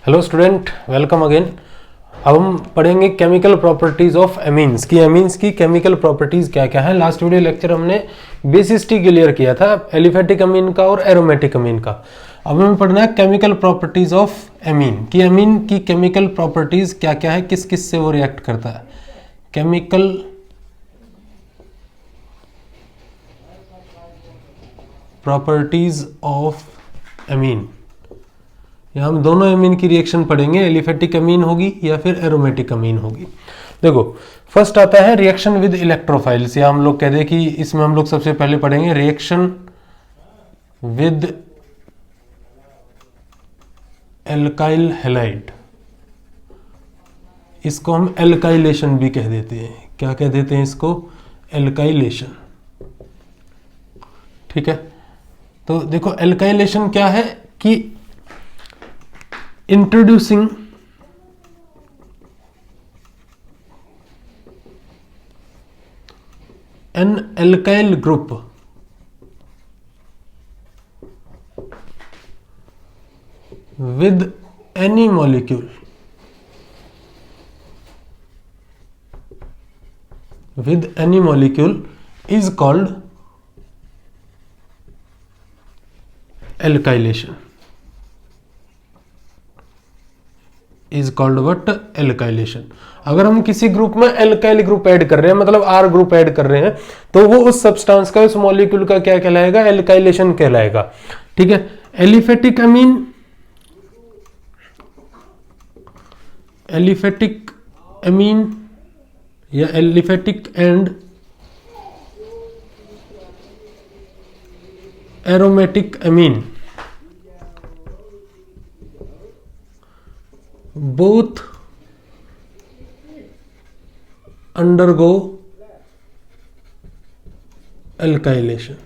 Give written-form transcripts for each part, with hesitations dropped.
Hello student, welcome again. अब हम पढ़ेंगे केमिकल प्रॉपर्टीज ऑफ एमीन्स की केमिकल प्रॉपर्टीज क्या क्या है। लास्ट वीडियो लेक्चर हमने बेसिस टी क्लियर किया था एलिफेटिक अमीन का और एरोमेटिक अमीन का। अब हमें पढ़ना है केमिकल प्रॉपर्टीज ऑफ एमीन की केमिकल प्रॉपर्टीज क्या क्या है, किस किस से वो रिएक्ट करता है। केमिकल प्रॉपर्टीज ऑफ एमीन, यहाँ हम दोनों एमीन की रिएक्शन पढ़ेंगे, एलिफेटिक अमीन होगी या फिर एरोमेटिक अमीन होगी। देखो फर्स्ट आता है रिएक्शन विद इलेक्ट्रोफाइल्स, या हम लोग कह दें कि इसमें हम लोग सबसे पहले पढ़ेंगे रिएक्शन विद एल्काइल हैलाइड। इसको हम एल्काइलेशन भी कह देते हैं। क्या कह देते हैं इसको? एल्काइलेशन। ठीक है, तो देखो एल्काइलेशन क्या है कि introducing an alkyl group with any molecule is called alkylation, is called what? Alkylation. अगर हम किसी ग्रुप में एल्काइल ग्रुप ऐड कर रहे हैं, मतलब आर ग्रुप ऐड कर रहे हैं, तो वो उस सब्सटेंस का, उस मॉलिक्यूल का क्या कहलाएगा? एल्काइलेशन कहलाएगा। ठीक है, एलिफेटिक अमीन या aliphatic and aromatic amine both undergo alkylation।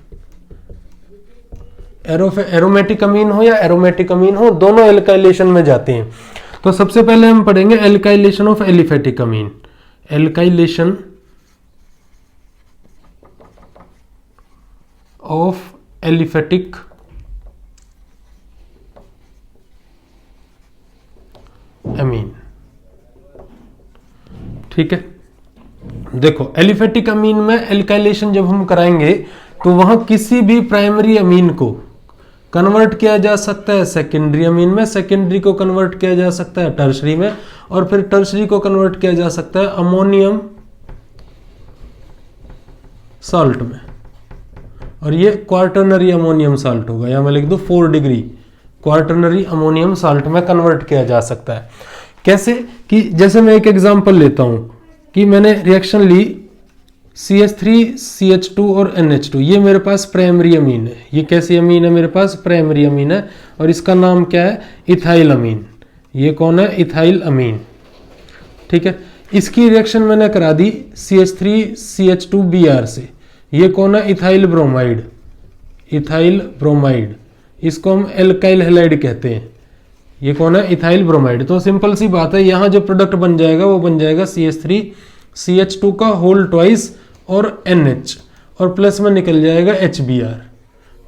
Aromatic amine हो या एरोमेटिक अमीन हो, दोनों एल्काइलेशन में जाते हैं। तो सबसे पहले हम पढ़ेंगे alkylation of aliphatic Amin. Alkylation of aliphatic अमीन। ठीक है, देखो एलिफेटिक अमीन में एल्काइलेशन जब हम कराएंगे तो वहां किसी भी प्राइमरी अमीन को कन्वर्ट किया जा सकता है सेकेंडरी अमीन में, सेकेंडरी को कन्वर्ट किया जा सकता है टर्शरी में, और फिर टर्शरी को कन्वर्ट किया जा सकता है अमोनियम सॉल्ट में, और ये क्वार्टरनरी अमोनियम सॉल्ट होगा। यहां मैं लिख दूं 4 डिग्री क्वार्टरनरी अमोनियम साल्ट में कन्वर्ट किया जा सकता है। कैसे? कि जैसे मैं एक एग्जांपल लेता हूं कि मैंने रिएक्शन ली CH3 CH2 और NH2, ये मेरे पास प्राइमरी अमीन है। ये कैसी अमीन है? मेरे पास प्राइमरी अमीन है, और इसका नाम क्या है? इथाइल अमीन। ये कौन है? इथाइल अमीन। ठीक है, इसकी रिएक्शन मैंने करा दी CH3 CH2 Br से। ये कौन है? Ethyl bromide. इथाइल ब्रोमाइड, इसको हम एल्काइल हैलाइड कहते हैं। ये कौन है? Ethyl bromide. तो सिंपल सी बात है, यहां जो प्रोडक्ट बन जाएगा वो बन जाएगा CH3 CH2 का होल ट्वाइस और NH, और प्लस में निकल जाएगा HBr।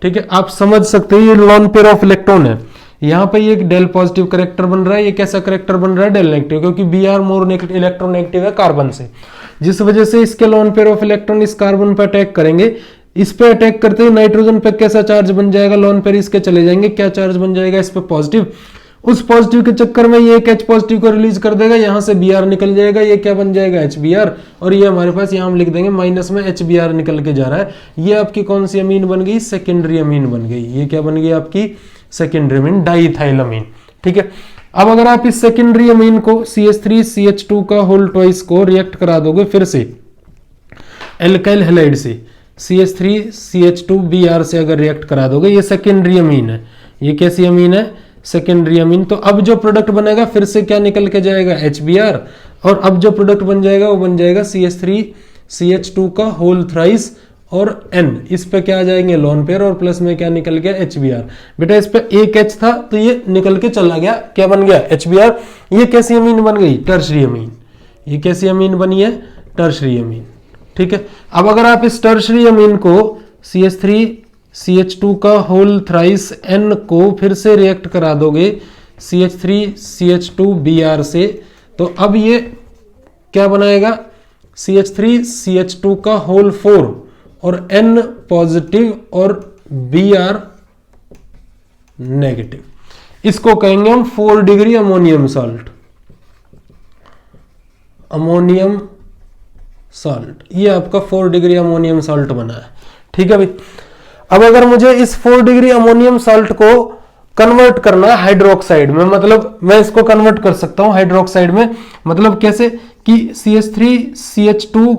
ठीक है, आप समझ सकते हैं ये लॉन पेयर ऑफ इलेक्ट्रॉन है। यहां पे ये एक डेल पॉजिटिव करेक्टर बन रहा है। ये कैसा करेक्टर बन रहा है? डेल नेगेटिव, क्योंकि Br मोर इलेक्ट्रोनेगेटिव है कार्बन से, जिस वजह से इसके लॉन पेयर ऑफ इलेक्ट्रॉन इस कार्बन पर अटैक करेंगे। इस पे अटैक करते ही नाइट्रोजन पे कैसा चार्ज बन जाएगा? लॉन पेयर इसके चले जाएंगे, क्या चार्ज बन जाएगा इस पे? पॉजिटिव। उस पॉजिटिव के चक्कर में ये एक H पॉजिटिव को रिलीज कर देगा, यहां से Br निकल जाएगा, ये क्या बन जाएगा? HBr, और ये हमारे पास यहां हम लिख देंगे माइनस में HBr निकल के जा रहा है। ये आपकी कौन सी अमीन बन गई? सेकेंडरी अमीन बन गई। ये क्या बन गई आपकी? सेकेंडरी अमीन, डाइथाइल अमीन। ठीक है, अब अगर आप इस सेकेंडरी अमीन को CH3 CH2 का होल ट्वाइस को रिएक्ट करा दोगे फिर से एल्काइल हैलाइड से, CH3 CH2 Br से अगर रिएक्ट करा दोगे, ये सेकेंडरी अमीन है। ये कैसी अमीन है? Secondary amine. तो अब जो प्रोडक्ट बनेगा फिर से क्या निकल के जाएगा? HBr, और अब जो प्रोडक्ट बन जाएगा वो बन जाएगा CH3 CH2 का होल थ्राइस और N। इस पे क्या आ जाएंगे? लॉन पेयर, और प्लस में क्या निकल गया? HBr। बेटा इस पे एक H था तो ये निकल के चला गया, क्या बन गया? HBr। ये कैसी अमीन बन गई? टर्शरी अमीन। ये कैसी अमीन बनी है? टर्शरी अमीन। ठीक है, अब अगर आप इस टर्शरी अमीन को CH3 CH2 का होल थ्राइस N को फिर से रिएक्ट करा दोगे CH3CH2Br से, तो अब ये क्या बनाएगा, CH3CH2 का होल 4 और N पॉजिटिव और Br नेगेटिव, इसको कहेंगे हम 4 degree ammonium salt. Ammonium salt, ये आपका 4 डिग्री अमोनियम सॉल्ट बना है। ठीक है भाई, अब अगर मुझे इस 4 डिग्री अमोनियम सॉल्ट को कन्वर्ट करना है हाइड्रोक्साइड में, मतलब मैं इसको कन्वर्ट कर सकता हूं हाइड्रोक्साइड में, मतलब कैसे कि CH3CH2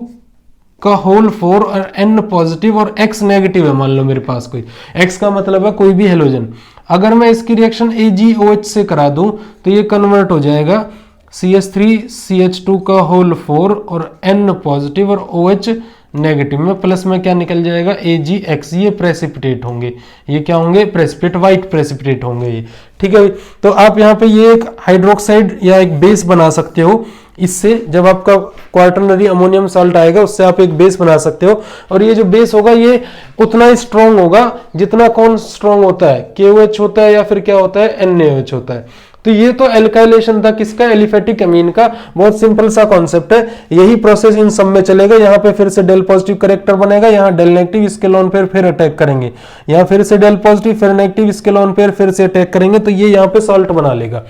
का होल 4 और N पॉजिटिव और X नेगेटिव है, मान लो मेरे पास कोई X का मतलब है कोई भी हेलोजन। अगर मैं इसकी रिएक्शन AgOH से करा दूं तो ये कन्वर्ट हो जाएगा CH3CH2 का होल 4 और N पॉजिटिव और OH नेगेटिव में, प्लस में क्या निकल जाएगा AgX, ये प्रेसिपिटेट होंगे, ये क्या होंगे, प्रेसिपिटेट, व्हाइट प्रेसिपिटेट होंगे ये। ठीक है, तो आप यहाँ पे ये एक हाइड्रोक्साइड या एक बेस बना सकते हो इससे, जब आपका क्वार्टरनरी अमोनियम सॉल्ट आएगा उससे आप एक बेस बना सकते हो, और ये जो बेस होगा ये उतना ही स्ट्रॉन्ग होगा जितना कौन स्ट्रॉन्ग होता है, KOH होता है या फिर क्या होता है, NaOH होता है। तो ये तो एल्काइलेशन था किसका, एलिफेटिक अमीन का। बहुत सिंपल सा कॉन्सेप्ट है, यही प्रोसेस इन सब में चलेगा। यहाँ पे फिर से डेल पॉजिटिव करेक्टर बनेगा, यहाँ डेल नेगेटिव, इसके लोन पेयर फिर अटैक करेंगे, यहाँ फिर से डेल पॉजिटिव फिर नेगेटिव, इसके लोन पेयर फिर से अटैक करेंगे, तो ये यहाँ पे सॉल्ट बना लेगा।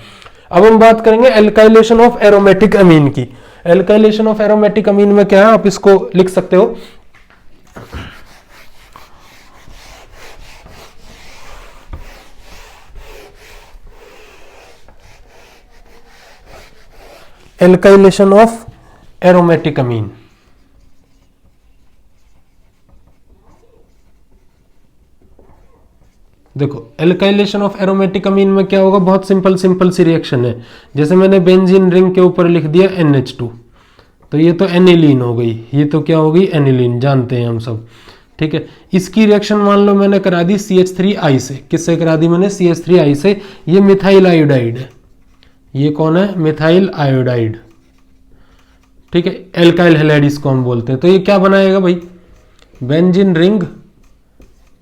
अब हम बात करेंगे एल्काइलेशन ऑफ एरोमेटिक अमीन की। एल्काइलेशन ऑफ एरोमेटिक अमीन में क्या है, आप इसको लिख सकते हो, एल्काइलेशन ऑफ एरोमेटिक अमीन। देखो एल्काइलेशन ऑफ एरोमेटिक अमीन में क्या होगा, बहुत सिंपल सी रिएक्शन है। जैसे मैंने बेंजीन रिंग के ऊपर लिख दिया NH2, तो ये तो एनिलीन हो गई, ये तो क्या हो गई, एनिलीन, जानते हैं हम सब। ठीक है, इसकी रिएक्शन मान लो मैंने करा दी CH3I से, किससे करा दी मैंने, CH3I से, ये मिथाइल आयोडाइड है, ये कौन है, मिथाइल आयोडाइड। ठीक है, एल्काइल हैलाइड इसको हम बोलते हैं। तो ये क्या बनाएगा भाई, बेंजीन रिंग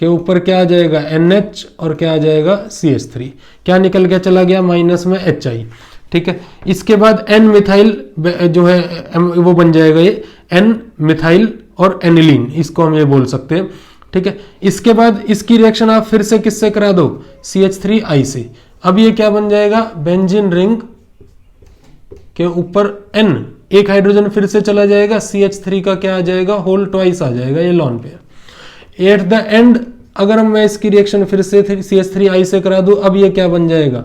के ऊपर क्या आ जाएगा, NH, और क्या आ जाएगा, CH3, क्या निकल के चला गया, माइनस में HI। ठीक है, इसके बाद N मिथाइल जो है वो बन जाएगा ये N मिथाइल और एनिलीन, इसको हम ये बोल सकते हैं। ठीक है, इसके बाद इसकी रिएक्शन आप फिर से किससे करा दो, CH3I से। अब ये क्या बन जाएगा, बेंजीन रिंग के ऊपर N, एक हाइड्रोजन फिर से चला जाएगा, CH3 का क्या आ जाएगा, होल ट्वाइस आ जाएगा, ये lone pair. At the end अगर मैं इसकी रिएक्शन फिर से CH3I से करा दूं, अब ये क्या बन जाएगा,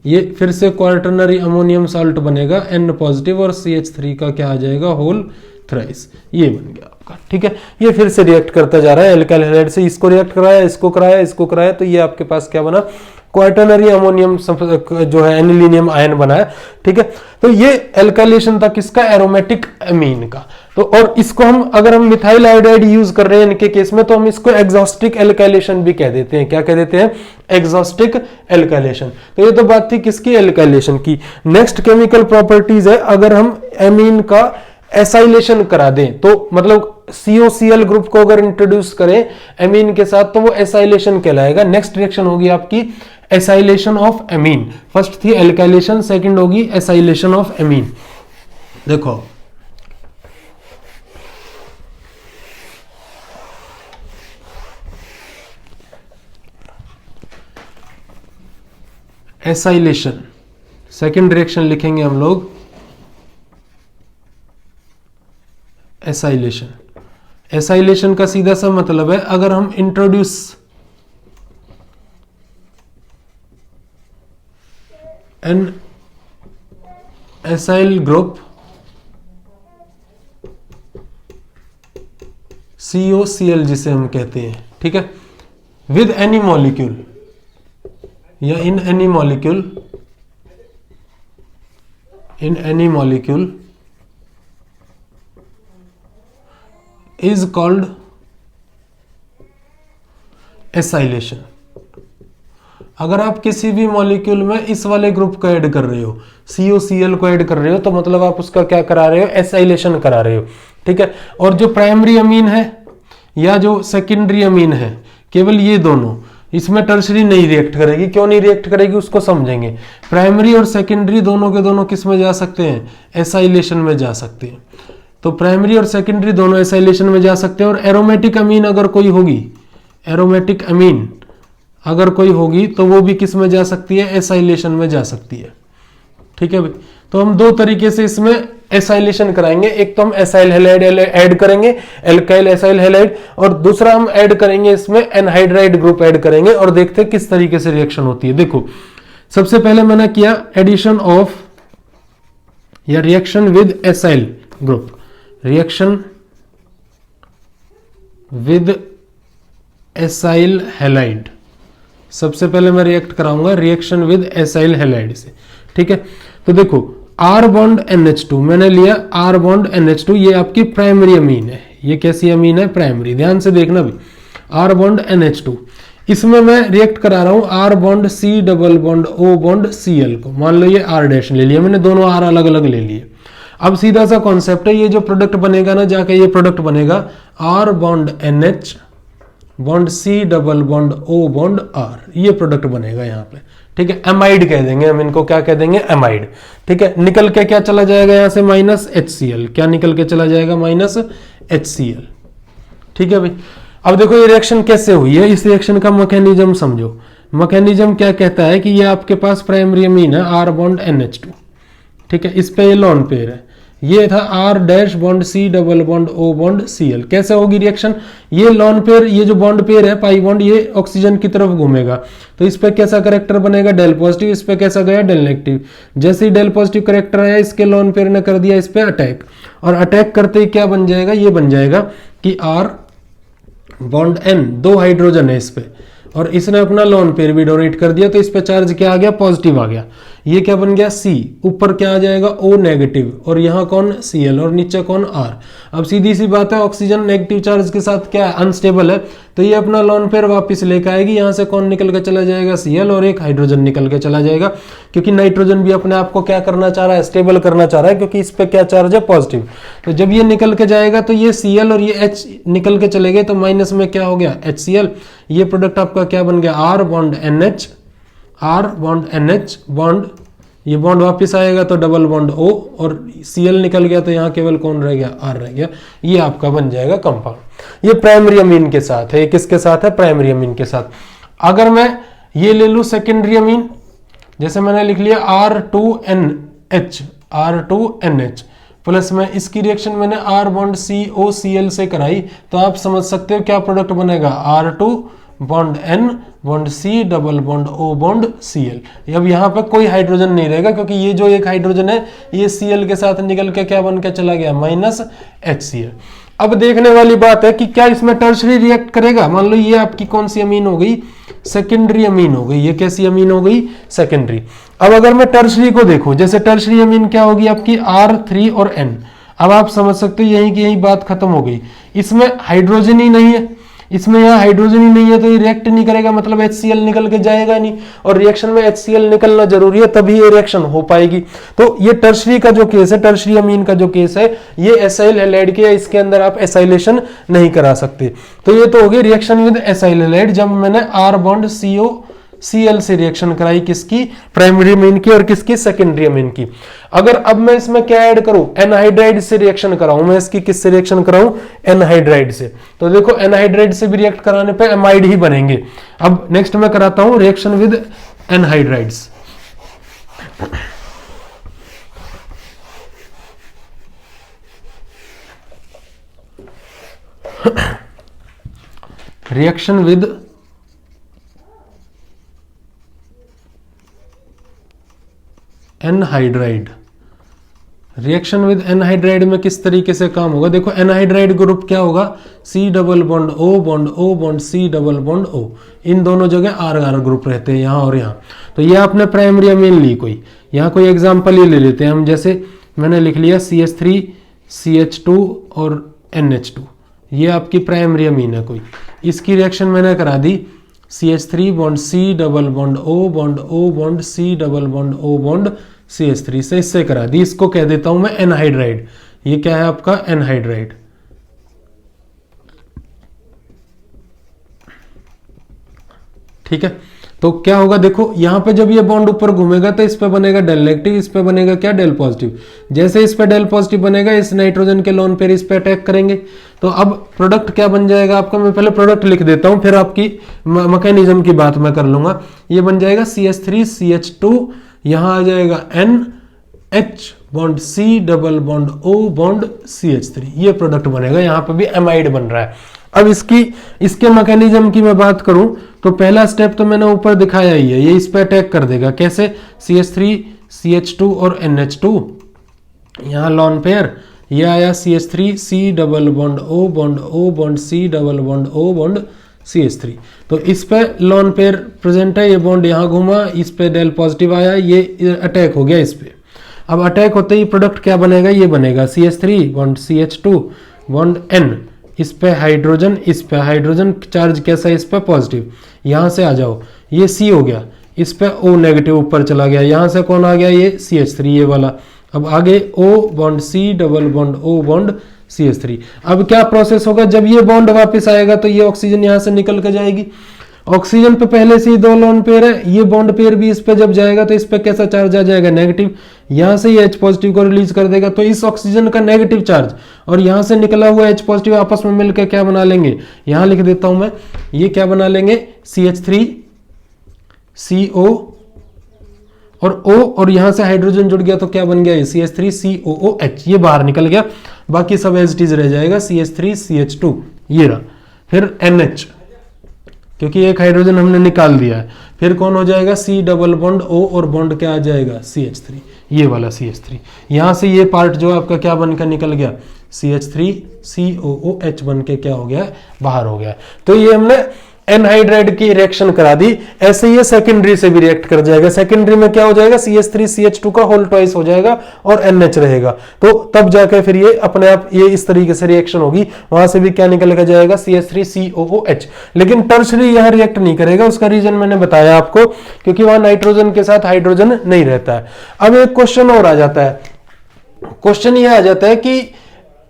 ये फिर से क्वार्टरनरी अमोनियम सॉल्ट बनेगा, N पॉजिटिव और CH3 का क्या आ जाएगा, होल थ्राइस, ये बन गया आपका। ठीक है, ये फिर से रिएक्ट करता जा रहा है एल्काइल हैलाइड से, इसको रिएक्ट कराया, इसको कराया, इसको कराया, तो ये आपके पास क्या बना, क्वार्टरनरी अमोनियम जो है एनिलीनियम आयन बनाया। ठीक है, तो ये एल्काइलेशन था किसका, एरोमेटिक अमीन का। तो और इसको हम अगर हम मिथाइल आयोडाइड यूज कर रहे हैं इनके केस में, तो हम इसको एग्जॉस्टिक एल्काइलेशन भी कह देते हैं। क्या कह देते हैं, एग्जॉस्टिक एल्काइलेशन। तो ये तो बात थी किसकी, एल्काइलेशन की। नेक्स्ट केमिकल प्रॉपर्टीज है, अगर हम एमीन का एसाइलेशन करा दें, तो मतलब COCl ग्रुप को अगर इंट्रोड्यूस करें एमीन के साथ, तो वो एसाइलेशन कहलाएगा। नेक्स्ट रिएक्शन होगी आपकी एसाइलेशन ऑफ एमीन। फर्स्ट थी एल्काइलेशन, सेकंड होगी एसाइलेशन ऑफ एमीन। देखो एसाइलेशन, सेकंड रिएक्शन लिखेंगे हम लोग एसाइलेशन। एसाइलेशन का सीधा सा मतलब है, अगर हम introduce N acyl group COCl जिसे हम कहते हैं, ठीक है, विद एनी मॉलिक्यूल या in any molecule is called acylation. अगर आप किसी भी मॉलिक्यूल में इस वाले ग्रुप को ऐड कर रहे हो, COCl को ऐड कर रहे हो, तो मतलब आप उसका क्या करा रहे हो, एसाइलेशन करा रहे हो। ठीक है, और जो प्राइमरी अमीन है या जो सेकेंडरी अमीन है, केवल ये दोनों, इसमें टर्शरी नहीं रिएक्ट करेगी। क्यों नहीं रिएक्ट करेगी उसको समझेंगे। प्राइमरी और सेकेंडरी दोनों के दोनों किस में जा सकते हैं, एसाइलेशन में जा सकते हैं। तो प्राइमरी और सेकेंडरी दोनों एसाइलेशन में जा सकते हैं। और एरोमेटिक अमीन अगर कोई होगी, एरोमेटिक अमीन अगर कोई होगी तो वो भी किस में जा सकती है, एसाइलेशन में जा सकती है। ठीक है भाई। तो हम दो तरीके से इसमें एसाइलेशन कराएंगे। एक तो हम एसाइल हैलाइड ऐड करेंगे, एल्काइल एसाइल हैलाइड, और दूसरा हम ऐड करेंगे इसमें एनहाइड्राइड ग्रुप ऐड करेंगे और देखते हैं किस तरीके से रिएक्शन होती है। देखो सबसे पहले मैंने किया एडिशन ऑफ या reaction with acyl group, reaction with acyl halide. सबसे पहले मैं रिएक्ट कराऊंगा रिएक्शन विद एसाइल हैलाइड से। ठीक है। तो देखो R बॉन्ड NH2 मैंने लिया, R बॉन्ड NH2 ये आपकी प्राइमरी अमीन है। ये कैसी अमीन है, प्राइमरी। ध्यान से देखना भी, R बॉन्ड NH2 इसमें मैं रिएक्ट करा रहा हूं R bond C double bond O bond Cl को। मान लो ये R डैश ले लिया मैंने, दोनों R अलग अलग ले लिए। अब सीधा सा कॉन्सेप्ट है, ये जो प्रोडक्ट बनेगा ना, जाके ये प्रोडक्ट बनेगा R bond NH bond C double bond O bond R, ये प्रोडक्ट बनेगा यहाँ पे। ठीक है। एमाइड कह देंगे हम इनको, क्या कह देंगे, एमाइड। ठीक है। निकल के क्या चला जाएगा यहाँ से, माइनस HCl। क्या निकल के चला जाएगा, माइनस HCl। ठीक है भाई। अब देखो ये रिएक्शन कैसे हुई है, इस रिएक्शन का मैकेनिज्म समझो। मैकेनिज्म क्या कहता है कि ये आपके पास प्राइमरी अमीन है R बॉन्ड NH2। ठीक है। इस पे ये लोन पेयर है, ये था R dash bond C double bond O bond Cl। कैसे होगी रिएक्शन, ये लोन पेयर, ये जो बॉन्ड पेयर है पाई बॉन्ड, ये ऑक्सीजन की तरफ घूमेगा तो इस पे कैसा करेक्टर बनेगा, डेल पॉजिटिव। इस पे कैसा गया, डेल नेगेटिव। जैसे ही डेल पॉजिटिव करेक्टर आया, इसके लोन पेयर ने कर दिया इस पे अटैक, और अटैक करते ही क्या बन जाएगा, ये बन जाएगा कि R बॉन्ड N, दो हाइड्रोजन है इस पे, और इसने अपना लोन पेयर भी डोनेट कर दिया तो इस पे चार्ज क्या आ गया, पॉजिटिव आ गया। ये क्या बन गया, C। ऊपर क्या आ जाएगा, O नेगेटिव, और यहाँ कौन, Cl, और नीचे कौन, R। अब सीधी सी बात है, ऑक्सीजन नेगेटिव चार्ज के साथ क्या है, अनस्टेबल है, तो ये अपना लोन पेयर वापस लेकर आएगी। यहाँ से कौन निकल के चला जाएगा, Cl, और एक हाइड्रोजन निकल के चला जाएगा, क्योंकि नाइट्रोजन भी अपने आप को क्या करना चाह रहा है, स्टेबल करना चाह रहा है, क्योंकि इस पे क्या चार्ज है, पॉजिटिव। तो जब ये निकल के जाएगा तो ये Cl और ये H निकल के चले गए, तो माइनस में क्या हो गया, HCl। ये प्रोडक्ट आपका क्या बन गया, R bond NH, R bond NH bond, ये बॉन्ड वापस आएगा तो डबल बॉन्ड O, और Cl निकल गया तो यहाँ केवल कौन रह गया, R रह गया। ये आपका बन जाएगा कंपाउंड। ये प्राइमरी अमीन के साथ है। ये किसके साथ है, प्राइमरी अमीन के साथ। अगर मैं ये ले लूँ सेकेंडरी अमीन, जैसे मैंने लिख लिया R2NH, R2NH प्लस में इसकी रिएक्शन मैंने R बॉन्ड COCl से कराई, तो आप समझ सकते हो क्या प्रोडक्ट बनेगा, R2 bond N bond C double bond O bond Cl। अब यहाँ पे कोई हाइड्रोजन नहीं रहेगा, क्योंकि ये जो एक हाइड्रोजन है ये Cl के साथ निकल के क्या बन के चला गया, माइनस HCl। अब देखने वाली बात है कि क्या इसमें टर्शरी रिएक्ट करेगा। मान लो ये आपकी कौन सी अमीन हो गई, सेकेंडरी अमीन हो गई। ये कैसी अमीन हो गई, सेकेंडरी। अब अगर मैं टर्शरी को देखूं, जैसे टर्शरी अमीन क्या होगी आपकी, R3 और N। अब आप समझ सकते हो यहीं की यही बात खत्म हो गई। इसमें हाइड्रोजन ही नहीं है, इसमें यहाँ हाइड्रोजन ही नहीं है, तो ये रिएक्ट नहीं करेगा, मतलब HCl निकल के जाएगा नहीं, और रिएक्शन में HCl निकलना जरूरी है तभी ये रिएक्शन हो पाएगी। तो ये टर्शरी का जो केस है, टर्शरी अमीन का जो केस है, ये एसाइल हैलाइड के, इसके अंदर आप एसाइलेशन नहीं करा सकते। तो ये तो हो गई रिएक्शन विद एसाइल हैलाइड, जब मैंने R बॉन्ड COCl से रिएक्शन कराई, किसकी, प्राइमरी अमीन की, और किसकी, सेकेंडरी अमीन की। अगर अब मैं इसमें क्या ऐड करूं, एनहाइड्राइड से रिएक्शन कराऊं, मैं इसकी किससे रिएक्शन कराऊं, एनहाइड्राइड से। तो देखो एनहाइड्राइड से भी रिएक्ट कराने पे एमाइड ही बनेंगे। अब नेक्स्ट मैं कराता हूं reaction with anhydrides. Reaction with anhydride. Reaction with anhydride में किस तरीके से काम होगा, देखो एनहाइड्राइड ग्रुप क्या होगा, C double bond O bond C double bond O। इन दोनों जगह R ग्रुप रहते हैं, यहाँ और यहाँ। तो ये आपने प्राइमरी अमीन ली कोई, यहाँ कोई एग्जांपल ये ले लेते हैं हम, जैसे मैंने लिख लिया CH3 CH2 और NH2, ये आपकी प्राइमरी अमीन है कोई। इसकी रिएक्शन मैंने करा दी CH3 bond C double bond O bond C double bond O bond CH3 से, इससे करा दी। इसको कह देता हूं मैं एनहाइड्राइड। ये क्या है आपका, एनहाइड्राइड। ठीक है, तो क्या होगा देखो, यहाँ पे जब ये बॉन्ड ऊपर घूमेगा तो इस पे बनेगा डेल नेगेटिव, इस पे बनेगा क्या, डेल पॉजिटिव। जैसे इस पे डेल पॉजिटिव बनेगा, इस नाइट्रोजन के लोन पेयर इस पे अटैक करेंगे, तो अब प्रोडक्ट क्या बन जाएगा आपका, मैं पहले प्रोडक्ट लिख देता हूं, फिर आपकी मैकेनिज्म की बात मैं कर लूंगा। ये बन जाएगा CH3 CH2, यहाँ आ जाएगा NH bond C double bond O bond CH3, ये प्रोडक्ट बनेगा। यहाँ पे भी एमाइड बन रहा है। अब इसके मैकेनिज्म की मैं बात करूं तो पहला स्टेप तो मैंने ऊपर दिखाया ही है, ये इस पे अटैक कर देगा। कैसे, CH3 CH2 और NH2, यहाँ लॉन पेयर, ये आया CH3 C double bond O bond C double bond O bond CH3, तो इस पे लॉन पेयर प्रेजेंट है, ये बॉन्ड यहाँ घूमा, इस पे डेल पॉजिटिव आया, ये अटैक हो गया इस पे। अब अटैक होते ही प्रोडक्ट क्या बनेगा, ये बनेगा CH3 bond CH2 bond N, इस पे हाइड्रोजन, इस पे हाइड्रोजन, चार्ज कैसा है इस पे पॉजिटिव। यहां से आ जाओ, ये C हो गया, इस पे O नेगेटिव ऊपर चला गया, यहां से कौन आ गया, ये CH3 ये वाला। अब आगे O bond C double bond O bond CH3। अब क्या प्रोसेस होगा, जब ये बॉन्ड वापस आएगा तो ये ऑक्सीजन यहां से निकल के जाएगी। ऑक्सीजन पे पहले से ही 2 लोन पेयर है, ये बॉन्ड पेयर भी इस पे जब जाएगा तो इस पे कैसा चार्ज आ जाएगा, नेगेटिव। यहां से ये H पॉजिटिव को रिलीज कर देगा, तो इस ऑक्सीजन का नेगेटिव चार्ज और यहां से निकला हुआ H पॉजिटिव आपस में मिलकर क्या बना लेंगे, यहां लिख देता हूं मैं, ये क्या बना लेंगे, CH3 CO और O, और यहां से हाइड्रोजन जुड़ गया तो क्या बन गया, CH3 COOH, ये बाहर निकल गया, बाकी सब एज इट इज रह जाएगा, CH3 CH2 ये रहा। फिर NH, क्योंकि एक हाइड्रोजन हमने निकाल दिया है, फिर कौन हो जाएगा, C डबल बॉन्ड O और बॉन्ड क्या आ जाएगा, CH3, ये वाला CH3। यहां से ये पार्ट जो आपका क्या बनकर निकल गया, CH3 COOH बन के क्या हो गया, बाहर हो गया। तो ये हमने एनहाइड्राइड की रिएक्शन करा दी। ऐसे ये सेकेंडरी से भी रिएक्ट कर जाएगा। सेकेंडरी में क्या हो जाएगा, CH3 CH2 का होल ट्वाइस हो जाएगा और NH रहेगा, तो तब जाकर फिर ये अपने आप ये इस तरीके से रिएक्शन होगी। वहां से भी क्या निकल के जाएगा, CH3 COOH। लेकिन टर्शरी यहां रिएक्ट नहीं करेगा, उसका रीजन मैंने बताया आपको, क्योंकि वहां नाइट्रोजन के साथ हाइड्रोजन नहीं रहता है। अब एक क्वेश्चन और आ जाता है, क्वेश्चन ये आ जाता है कि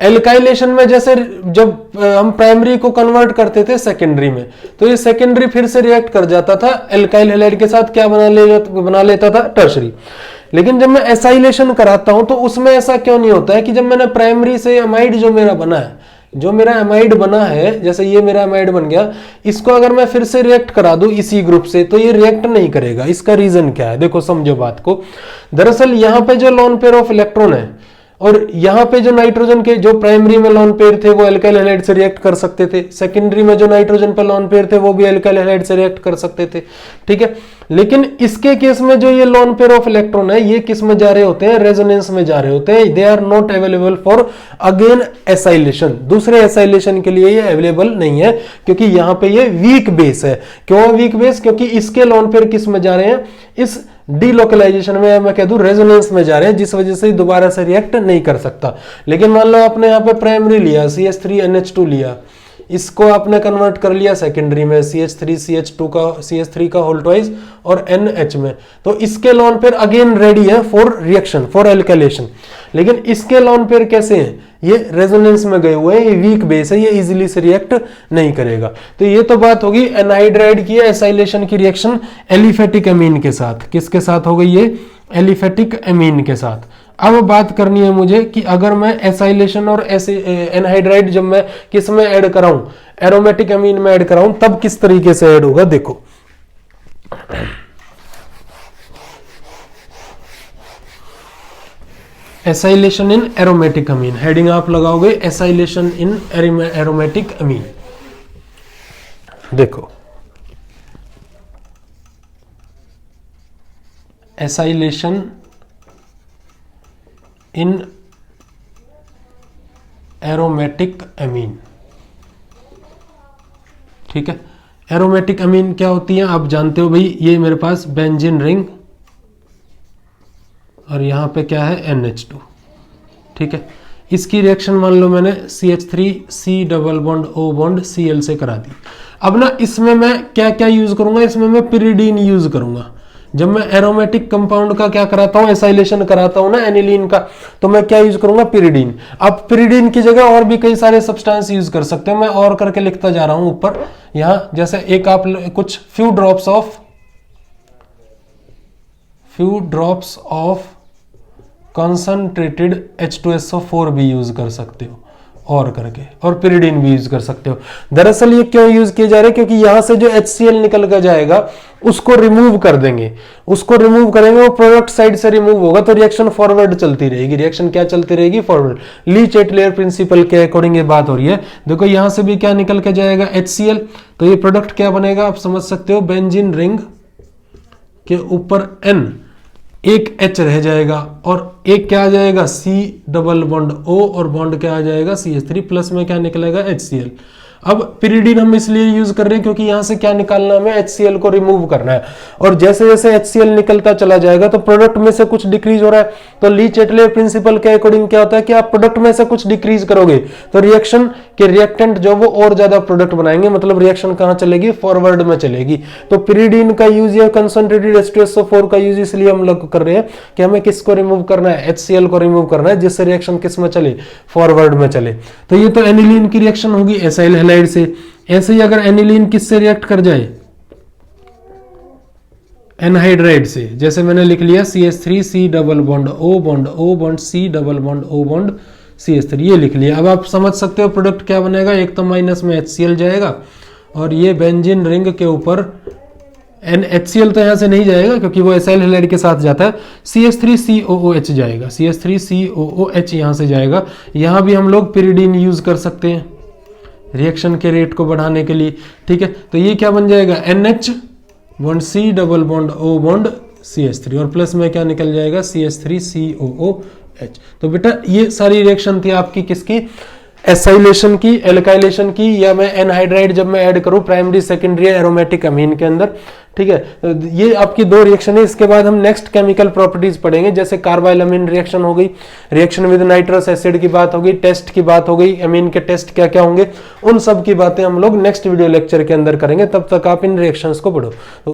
एल्काइलेशन में जैसे जब हम प्राइमरी को कन्वर्ट करते थे सेकेंडरी में, तो ये सेकेंडरी फिर से रिएक्ट कर जाता था एल्काइल हैलाइड के साथ, क्या बना लेता था, टर्शरी। लेकिन जब मैं एसाइलेशन कराता हूं तो उसमें ऐसा क्यों नहीं होता है कि जब मैंने प्राइमरी से अमाइड जो मेरा बना है, जो मेरा अमाइड बना है, जैसे ये मेरा अमाइड बन गया, इसको अगर मैं फिर से रिएक्ट करा दूं इसी ग्रुप से, तो ये रिएक्ट नहीं करेगा। इसका रीजन क्या है, देखो समझो बात को। दरअसल यहां पे जो लोन पेयर ऑफ इलेक्ट्रॉन है और यहाँ पे जो नाइट्रोजन के जो प्राइमरी में लोन पेयर थे वो एल्काइल हैलाइड से रिएक्ट कर सकते थे, सेकेंडरी में जो नाइट्रोजन पे लोन पेयर थे वो भी एल्काइल हैलाइड से रिएक्ट कर सकते थे, ठीक है। लेकिन इसके केस में जो ये लोन पेयर ऑफ इलेक्ट्रॉन है, ये किस में जा रहे होते हैं, रेजोनेंस में जा रहे होते हैं। They are not available for again acylation, दूसरे एसाइलेशन के लिए ये अवेलेबल नहीं है, क्योंकि यहाँ पे ये वीक बेस है। क्यों वीक बेस, क्योंकि इसके लोन पेयर किस में जा रहे हैं, इस डीलोकलाइजेशन में, मैं कह दूं रेजोनेंस में जा रहे हैं, जिस वजह से दोबारा से रिएक्ट नहीं कर सकता। लेकिन मान लो आपने यहाँ पे प्राइमरी लिया, CH3NH2 लिया, इसको आपने कन्वर्ट कर लिया सेकेंडरी में, CH3 का होल ट्वाइस और NH में, तो इसके लोन पेयर अगेन रेडी है फॉर रिएक्शन, फॉर एल्काइलेशन। लेकिन इसके लोन पेयर कैसे हैं, ये रेजोनेंस में गए हुए हैं, ये वीक बेस है, ये इजीली से रिएक्ट नहीं करेगा। तो ये तो बात होगी एनहाइड्राइड की एसाइलेशन की रिएक्शन एलिफेटिक अमीन के साथ। किसके साथ हो गई ये, एलिफेटिक अमीन के साथ। अब बात करनी है मुझे कि अगर मैं एसाइलेशन और एनहाइड्राइड जब मैं किस में ऐड कराऊं, एरोमेटिक अमीन में ऐड कराऊं, तब किस तरीके से ऐड होगा, देखो। एसाइलेशन इन एरोमेटिक अमीन, हेडिंग आप लगाओगे एसाइलेशन इन एरोमेटिक अमीन। देखो एसाइलेशन इन एरोमेटिक अमीन, ठीक है। एरोमेटिक अमीन क्या होती है आप जानते हो भाई, ये मेरे पास बेंजीन रिंग और यहां पे क्या है NH2, ठीक है। इसकी रिएक्शन मान लो मैंने CH3 C double bond O bond Cl से करा दी। अब ना इसमें मैं क्या क्या यूज करूंगा, इसमें मैं पिरिडीन यूज करूंगा। जब मैं एरोमेटिक कंपाउंड का क्या कराता हूं, एसाइलेशन कराता हूं ना एनिलीन का, तो मैं क्या यूज करूंगा, पिरिडीन। अब पिरिडीन की जगह और भी कई सारे सब्सटेंस यूज कर सकते हो, मैं और करके लिखता जा रहा हूं ऊपर यहां, जैसे एक आप कुछ few drops of concentrated H2SO4 भी यूज कर सकते हो और करके, और पिरिडीन भी यूज कर सकते हो। दरअसल ये क्यों यूज किए जा रहे हैं, क्योंकि यहां से जो HCl निकल कर जाएगा उसको रिमूव कर देंगे, उसको रिमूव करेंगे, वो प्रोडक्ट साइड से रिमूव होगा, तो रिएक्शन फॉरवर्ड चलती रहेगी। रिएक्शन क्या चलती रहेगी, फॉरवर्ड। ली-चैटलेयर प्रिंसिपल के अकॉर्डिंग ये बात हो रही है। देखो यहां से भी क्या निकल के जाएगा, HCl, तो ये प्रोडक्ट क्या बनेगा आप समझ सकते हो, बेंजीन रिंग के ऊपर N, एक H रह जाएगा और एक क्या आ जाएगा, C डबल बॉन्ड O, और बॉन्ड क्या आ जाएगा CH3, प्लस में क्या निकलेगा HCl। अब पिरिडीन हम इसलिए यूज कर रहे हैं क्योंकि यहां से क्या निकालना है, हमें HCl को रिमूव करना है, और जैसे जैसे HCl निकलता चला जाएगा तो प्रोडक्ट में से कुछ डिक्रीज हो रहा है, तो ली-चैटलेयर प्रिंसिपल के अकॉर्डिंग क्या होता है कि आप प्रोडक्ट में से कुछ डिक्रीज करोगे तो रिएक्शन के रिएक्टेंट जो वो और ज्यादा प्रोडक्ट बनाएंगे, मतलब रिएक्शन कहां चलेगी, फॉरवर्ड में चलेगी। तो पिरिडीन का यूज या कंसंट्रेटेड H2SO4 का यूज इसलिए हम लोग कर रहे हैं कि हमें किसको रिमूव करना है, HCl को रिमूव करना है, जिससे रिएक्शन किस में चले, फॉरवर्ड में चले। तो ये तो एनिलीन की रिएक्शन होगी एसाइल हैलाइड से। ऐसे ही अगर एनिलीन किससे रिएक्ट कर जाए, एनहाइड्राइड से, जैसे मैंने लिख लिया CH3 C double bond O bond O bond C double bond O bond CH3, ये लिख लिया। अब आप समझ सकते हो प्रोडक्ट क्या बनेगा, एक तो माइनस में HCl जाएगा और ये बेंजीन रिंग के ऊपर HCl तो यहां से नहीं जाएगा क्योंकि वो एसाइल हैलाइड के साथ जाता है, CH3COOH जाएगा, CH3COOH यहां से जाएगा। यहां भी हम लोग पिरिडीन यूज कर सकते हैं रिएक्शन के रेट को बढ़ाने के लिए, ठीक है। तो ये क्या बन जाएगा, NH bond C double bond O bond CH3, और प्लस में क्या निकल जाएगा, CH3COOH। तो बेटा ये सारी रिएक्शन थी आपकी किसकी, एसाइलेशन की, एल्काइलेशन की, या मैं एनहाइड्राइड जब मैं ऐड करूं प्राइमरी सेकेंडरी एरोमेटिक अमीन के अंदर, ठीक है। ये आपकी दो रिएक्शन है। इसके बाद हम नेक्स्ट केमिकल प्रॉपर्टीज पढ़ेंगे, जैसे कार्बाइलअमीन रिएक्शन हो गई, रिएक्शन विद नाइट्रस एसिड की बात हो गई, टेस्ट की बात हो गई, अमीन के टेस्ट क्या क्या होंगे, उन सब की बातें हम लोग नेक्स्ट वीडियो लेक्चर के अंदर करेंगे। तब तक आप इन रिएक्शंस को पढ़ो।